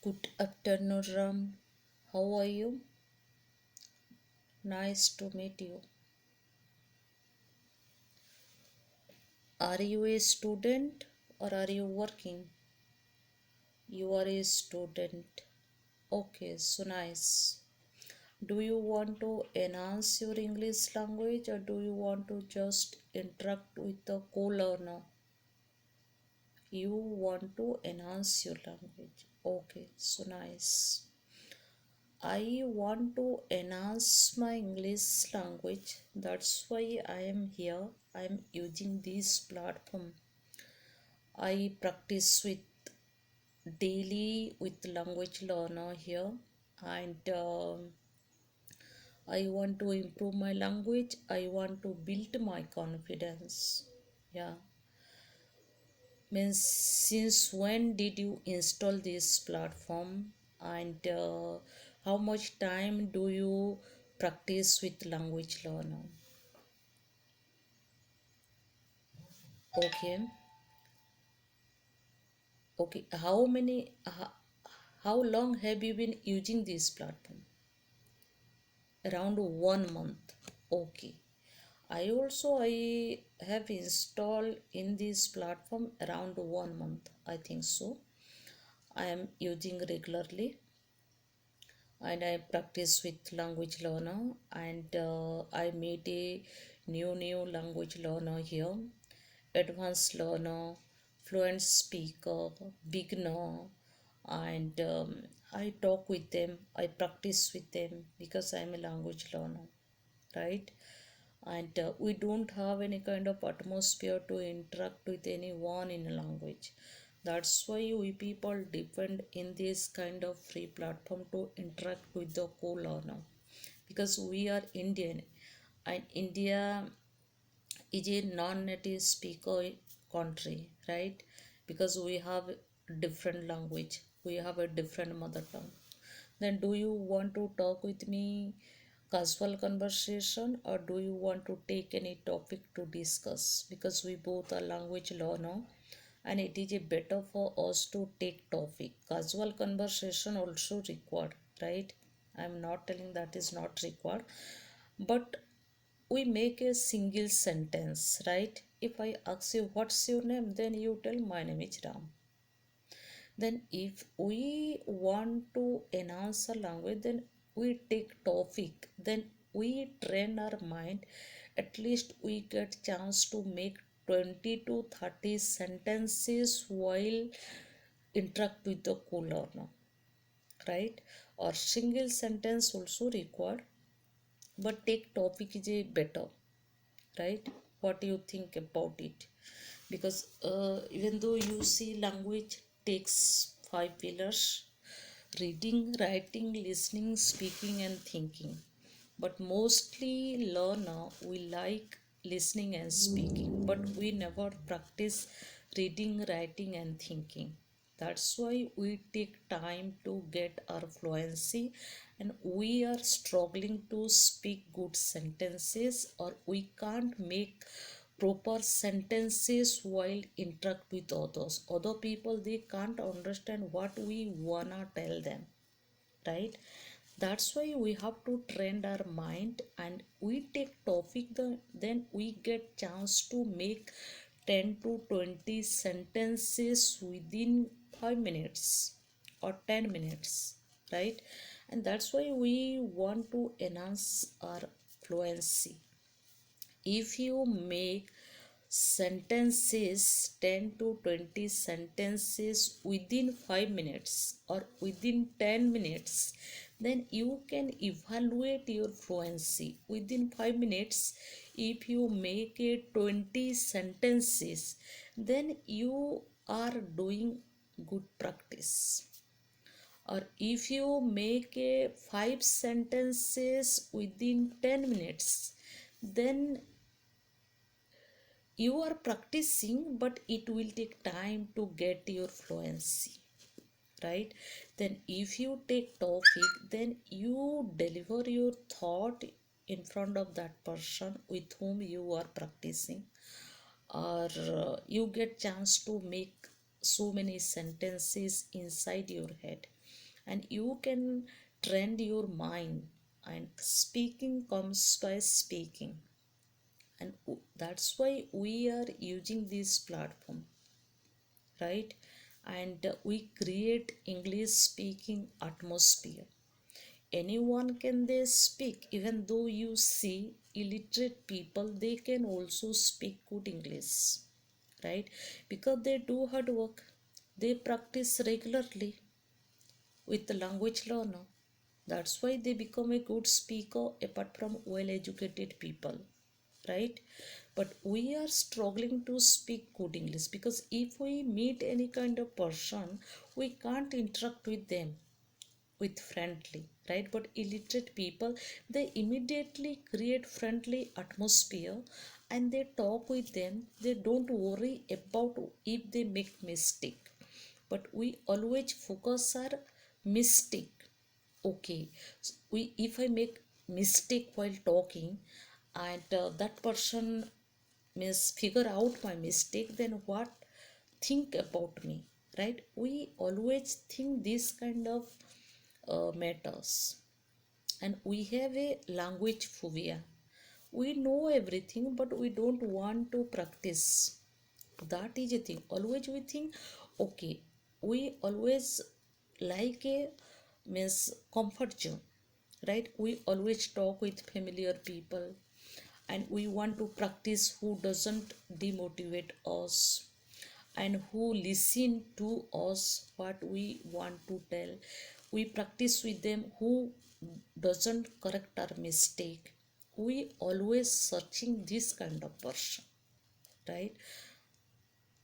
Good afternoon, Ram. How are you? Nice to meet you. Are you a student or are you working? You are a student. Okay, so nice. Do you want to enhance your English language or do you want to just interact with the co-learner? You want to enhance your language. Okay, so nice. I want to enhance my English language. That's why I am here. I am using this platform. I practice with daily with language learner here, and I want to improve my language. I want to build my confidence. Yeah, means since when did you install this platform, and how much time do you practice with language learner? Okay, okay, how long have you been using this platform? Around 1 month. Okay, I have installed in this platform around 1 month, I think so. I am using regularly and I practice with language learner, and I meet a new language learner here, advanced learner, fluent speaker, beginner, and I talk with them, I practice with them because I'm a language learner, right? And we don't have any kind of atmosphere to interact with anyone in a language. That's why we people depend in this kind of free platform to interact with the co-learner, because we are Indian, and India is a non-native speaker country, right? Because we have different language, we have a different mother tongue. Then do you want to talk with me casual conversation, or do you want to take any topic to discuss? Because we both are language learner, and it is a better for us to take topic. Casual conversation also required, right? I'm not telling that is not required, but we make a single sentence, right? If I ask you what's your name, then you tell my name is Ram. Then if we want to enhance our language, then we take topic, then we train our mind. At least we get chance to make 20 to 30 sentences while interact with the co-learner, right? Or single sentence also required, but take topic is a better, right? What do you think about it? Because even though you see language takes 5 pillars: reading, writing, listening, speaking, and thinking. But mostly learner we like listening and speaking, but we never practice reading, writing, and thinking. That's why we take time to get our fluency, and we are struggling to speak good sentences, or we can't make proper sentences while interact with others. Other people, they can't understand what we wanna tell them, right? That's why we have to train our mind, and we take topic, then we get chance to make 10 to 20 sentences within 5 minutes or 10 minutes, right? And that's why we want to enhance our fluency. If you make sentences 10 to 20 sentences within 5 minutes or within 10 minutes, then you can evaluate your fluency within 5 minutes. If you make a 20 sentences, then you are doing good practice. Or if you make a 5 sentences within 10 minutes, then you are practicing, but it will take time to get your fluency, right? Then if you take topic, then you deliver your thought in front of that person with whom you are practicing, or you get chance to make so many sentences inside your head, and you can train your mind. And speaking comes by speaking, and that's why we are using this platform, right? And we create English speaking atmosphere. Anyone can they speak, even though you see illiterate people, they can also speak good English, right? Because they do hard work, they practice regularly with the language learner. That's why they become a good speaker apart from well educated people, right? But we are struggling to speak good English because if we meet any kind of person, we can't interact with them with friendly, right? But illiterate people, they immediately create friendly atmosphere, and they talk with them. They don't worry about if they make mistake, but we always focus our mistake. Okay, so we, if I make mistake while talking, and that person means figure out my mistake, then what think about me, right? We always think this kind of matters. And we have a language phobia. We know everything, but we don't want to practice. That is a thing. Always we think, okay, we always like a means comfort zone, right? We always talk with familiar people, and we want to practice who doesn't demotivate us, and who listen to us what we want to tell. We practice with them who doesn't correct our mistake. We always searching this kind of person, right?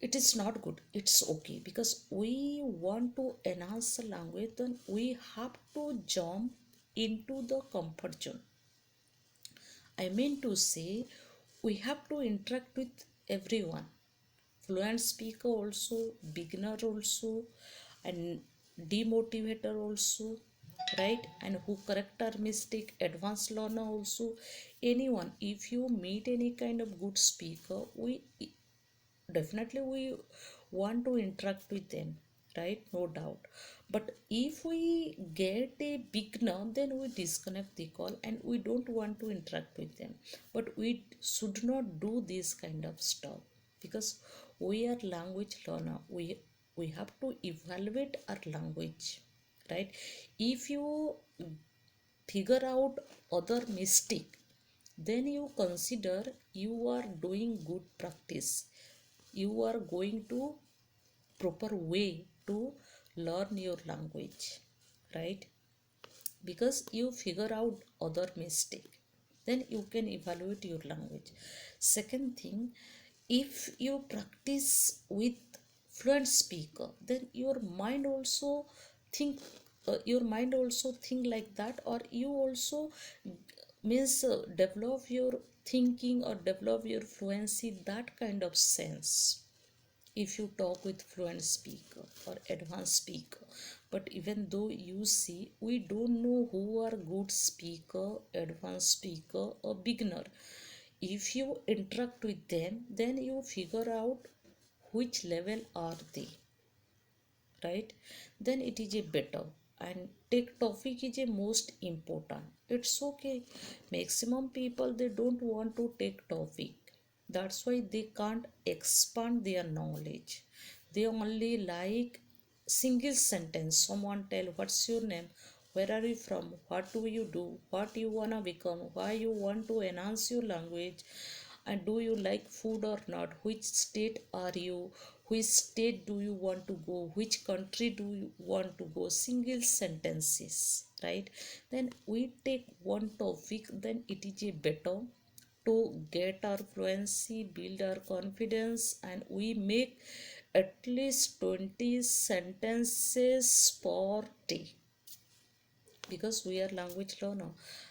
It is not good, it's okay, because we want to enhance the language, then we have to jump into the comfort zone. I mean to say, we have to interact with everyone, fluent speaker also, beginner also, and demotivator also, right? And who correct our mistake, advanced learner also, anyone. If you meet any kind of good speaker, we definitely we want to interact with them, right? No doubt. But if we get a beginner, then we disconnect the call and we don't want to interact with them. But we should not do this kind of stuff, because we are language learner. We have to evaluate our language, right? If you figure out other mistake, then you consider you are doing good practice, you are going to proper way to learn your language, right? Because you figure out other mistake, then you can evaluate your language. Second thing, if you practice with fluent speaker, then your mind also think like that, or you also means develop your thinking or develop your fluency, that kind of sense. If you talk with fluent speaker or advanced speaker. But even though you see, we don't know who are good speaker, advanced speaker, or beginner. If you interact with them, then you figure out which level are they, right? Then it is a better. And take topic is a most important. It's okay, maximum people they don't want to take topic. That's why they can't expand their knowledge. They only like single sentence. Someone tell, what's your name, where are you from, what do you do, what you wanna become, why you want to enhance your language, and do you like food or not, which state are you, which state do you want to go, which country do you want to go, single sentences, right? Then we take one topic, then it is a better to get our fluency, build our confidence, and we make at least 20 sentences per day, because we are language learner.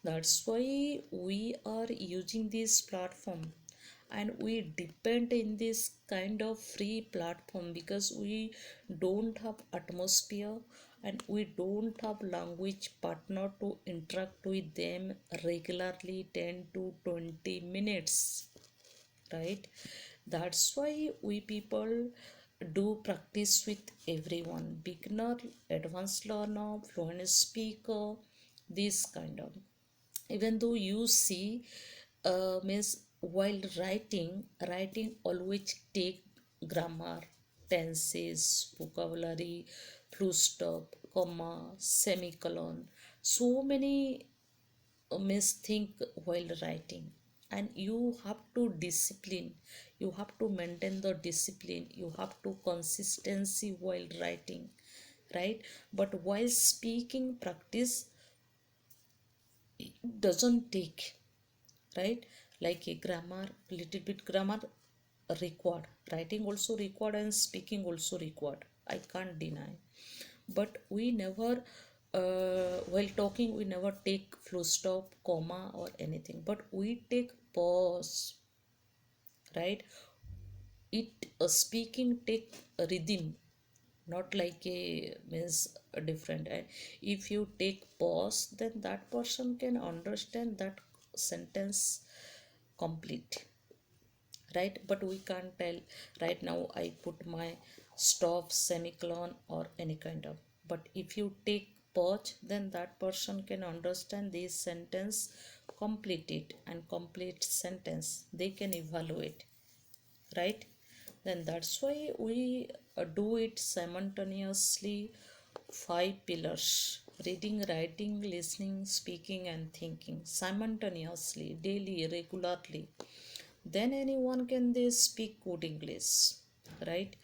That's why we are using this platform, and we depend in this kind of free platform, because we don't have atmosphere, and we don't have language partner to interact with them regularly 10 to 20 minutes, right? That's why we people do practice with everyone, beginner, advanced learner, fluent speaker, this kind of. Even though you see, means while writing always take grammar, tenses, vocabulary, full stop, comma, semicolon, so many miss think while writing. And you have to discipline, you have to maintain the discipline, you have to consistency while writing, right? But while speaking practice, it doesn't take, right? Like a grammar, little bit grammar required, writing also required, and speaking also required, I can't deny. But we never, while talking we never take full stop, comma, or anything, but we take pause, right? It speaking take a rhythm, not like a means a different. And if you take pause, then that person can understand that sentence complete, right? But we can't tell right now I put my stop, semicolon, or any kind of. But if you take pause, then that person can understand this sentence, complete it, and complete sentence they can evaluate, right? Then that's why we do it simultaneously. Five pillars: reading, writing, listening, speaking, and thinking simultaneously, daily, regularly. Then anyone can they speak good English, right?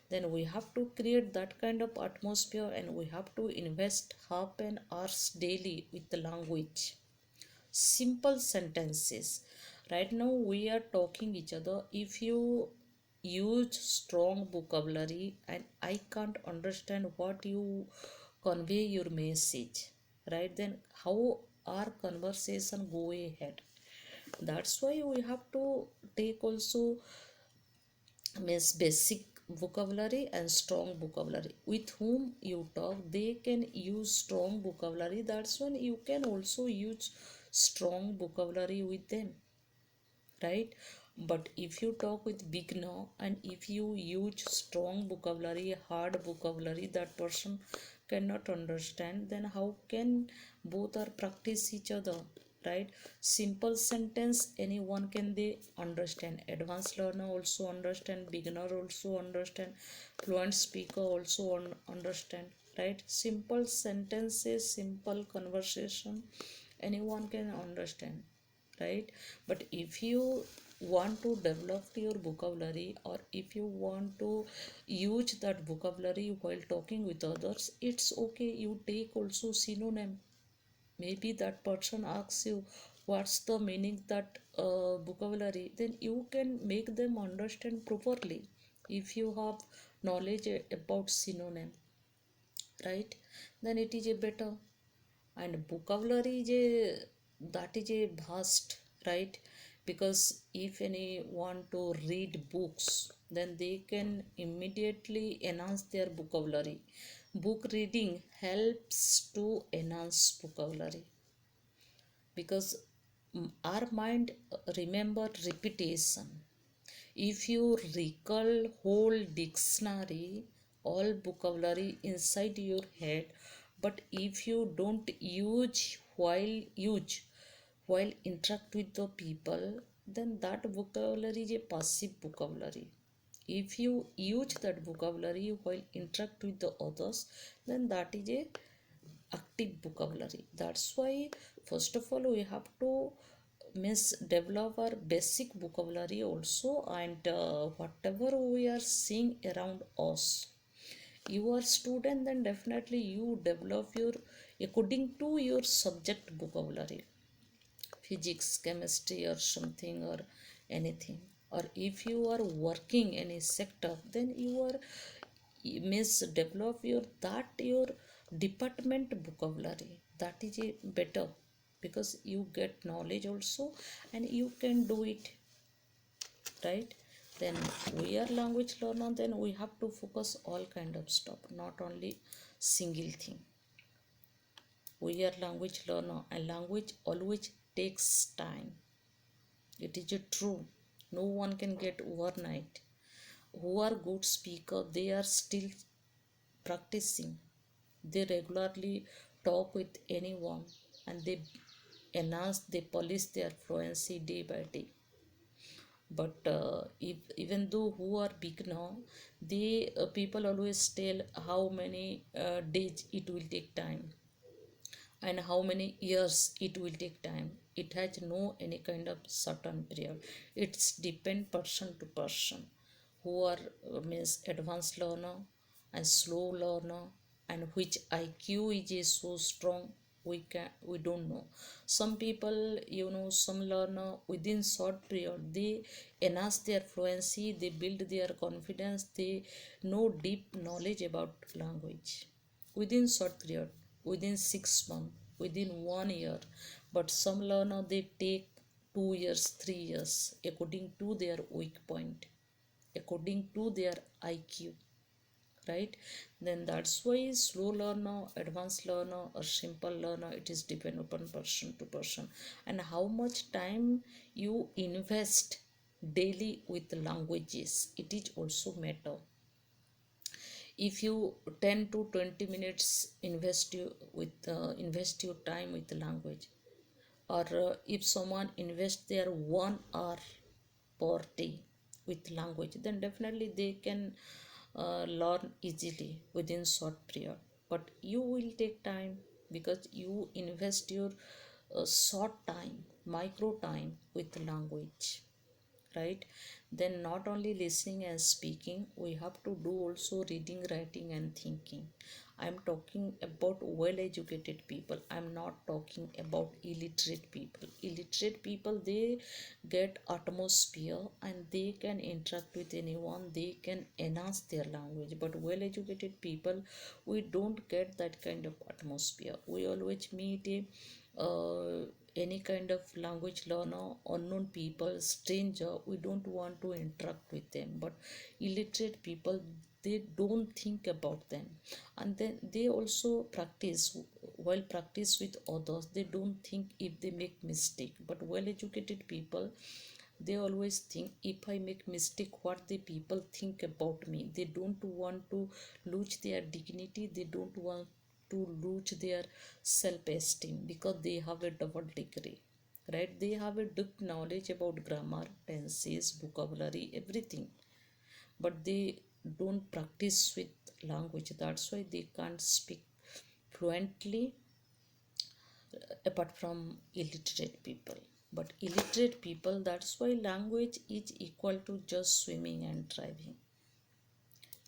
Then we have to create that kind of atmosphere, and we have to invest half an hours daily with the language. Simple sentences. Right now we are talking each other, if you use strong vocabulary and I can't understand what you convey your message, right? Then how our conversation go ahead? That's why we have to take also means basic vocabulary and strong vocabulary. With whom you talk, they can use strong vocabulary, that's when you can also use strong vocabulary with them, right? But if you talk with beginner and if you use strong vocabulary, hard vocabulary, that person cannot understand, then how can both are practice each other, right? Simple sentence anyone can they understand, advanced learner also understand, beginner also understand, fluent speaker also understand, right? Simple sentences, simple conversation, anyone can understand, right? But if you want to develop your vocabulary, or if you want to use that vocabulary while talking with others, it's okay, you take also synonym. Maybe that person asks you what's the meaning that vocabulary, then you can make them understand properly if you have knowledge about synonym, right? Then it is a better. And vocabulary is a, that is a vast, right? Because if any want to read books, then they can immediately enhance their vocabulary. Book reading helps to enhance vocabulary, because our mind remember repetition. If you recall whole dictionary, all vocabulary inside your head, but if you don't use while interact with the people, then that vocabulary is a passive vocabulary. If you use that vocabulary while interact with the others, then that is a active vocabulary. That's why first of all we have to means develop our basic vocabulary also. And whatever we are seeing around us, you are student, then definitely you develop your according to your subject vocabulary, physics, chemistry, or something, or anything. Or if you are working any sector, then you are means develop your that your department vocabulary, that is a better, because you get knowledge also and you can do it, right? Then we are language learner, then we have to focus all kind of stuff, not only single thing. We are language learner, and language always takes time. It is a true, no one can get overnight. who are good speaker, they are still practicing. They regularly talk with anyone, and they enhance, they polish their fluency day by day. But if, even though who are beginner, they people always tell how many days it will take time and how many years it will take time. It has no any kind of certain period. It's depend person to person, who are means advanced learner and slow learner, and which IQ is so strong, we don't know. Some people, some learner within short period, they enhance their fluency, they build their confidence, they know deep knowledge about language within short period, within 6 months, within 1 year. But some learner, they take 2 years, 3 years, according to their weak point, according to their IQ, right? Then that's why slow learner, advanced learner, or simple learner, it is depend upon person to person, and how much time you invest daily with languages, it is also matter. If you 10 to 20 minutes invest your time with the language, or if someone invest their 1 hour per day with language, then definitely they can learn easily within short period. But you will take time, because you invest your short time, micro time with language, right? Then not only listening and speaking, we have to do also reading, writing, and thinking. I'm talking about well educated people, I'm not talking about illiterate people. Illiterate people, they get atmosphere and they can interact with anyone, they can enhance their language. But well educated people, we don't get that kind of atmosphere. We always meet a any kind of language learner, unknown people, stranger, we don't want to interact with them. But illiterate people, they don't think about them, and then they also practice, while practice with others, they don't think if they make mistake. But well educated people, they always think, if I make mistake, what the people think about me. They don't want to lose their dignity, they don't want to lose their self-esteem, because they have a double degree, right? They have a deep knowledge about grammar, tenses, vocabulary, everything, but they don't practice with language. That's why they can't speak fluently, apart from illiterate people. But illiterate people, that's why language is equal to just swimming and driving.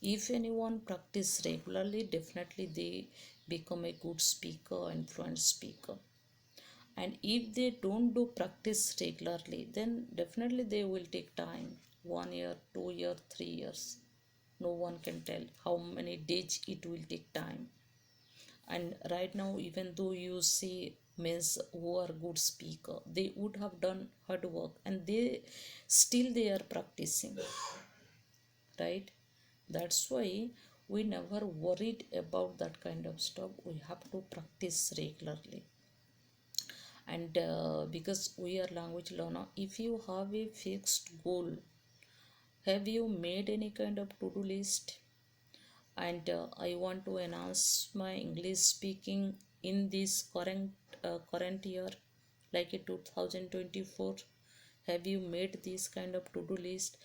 If anyone practice regularly, definitely they become a good speaker and fluent speaker. And if they don't do practice regularly, then definitely they will take time, 1 year, 2 year, 3 years. No one can tell how many days it will take time. And right now, even though you see means who are good speaker, they would have done hard work, and they still they are practicing, right? That's why we never worried about that kind of stuff. We have to practice regularly. And because we are language learner, if you have a fixed goal, have you made any kind of to-do list? And I want to enhance my English speaking in this current year, like a 2024. Have you made this kind of to-do list?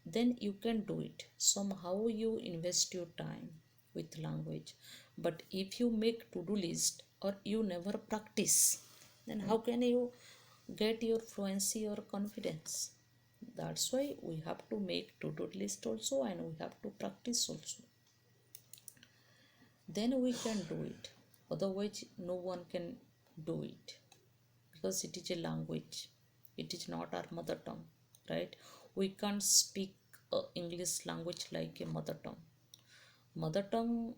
Then you can do it. Somehow you invest your time with language. But if you make to-do list or you never practice, then how can you get your fluency or confidence? That's why we have to make to-do list also, and we have to practice also, then we can do it. Otherwise no one can do it, because it is a language, it is not our mother tongue, right? We can't speak English language like a mother tongue,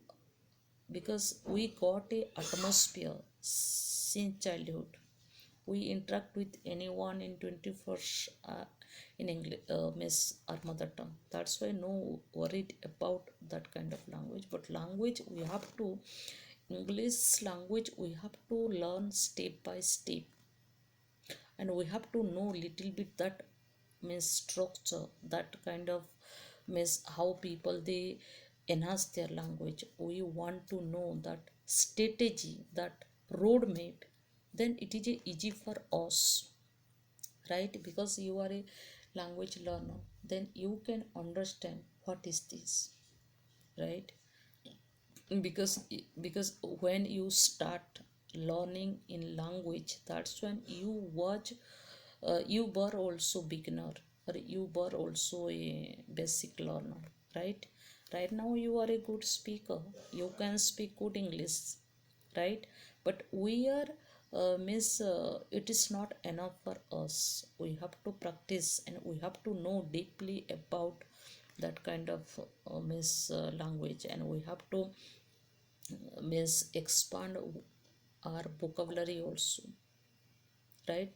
because we got a atmosphere since childhood. We interact with anyone in 21st in English, miss our mother tongue. That's why no worried about that kind of language. But language we have to, English language we have to learn step by step, and we have to know little bit that means structure, that kind of means how people they enhance their language. We want to know that strategy, that roadmap, then it is easy for us, right? Because you are a language learner, then you can understand what is this, right? Because when you start learning in language, that's when you watch, you were also beginner, or you were also a basic learner, right? Right now you are a good speaker, you can speak good English, right? But we are it is not enough for us. We have to practice and we have to know deeply about that kind of language, and we have to expand our vocabulary also, right?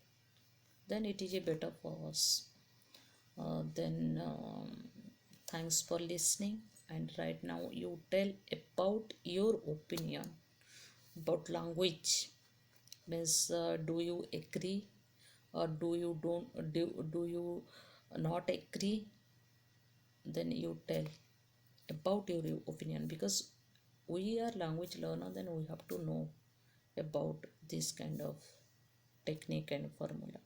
Then it is a better for us. Then thanks for listening, and right now you tell about your opinion about language, means do you agree or do you not agree? Then you tell about your opinion, because we are language learner, then we have to know about this kind of technique and formula.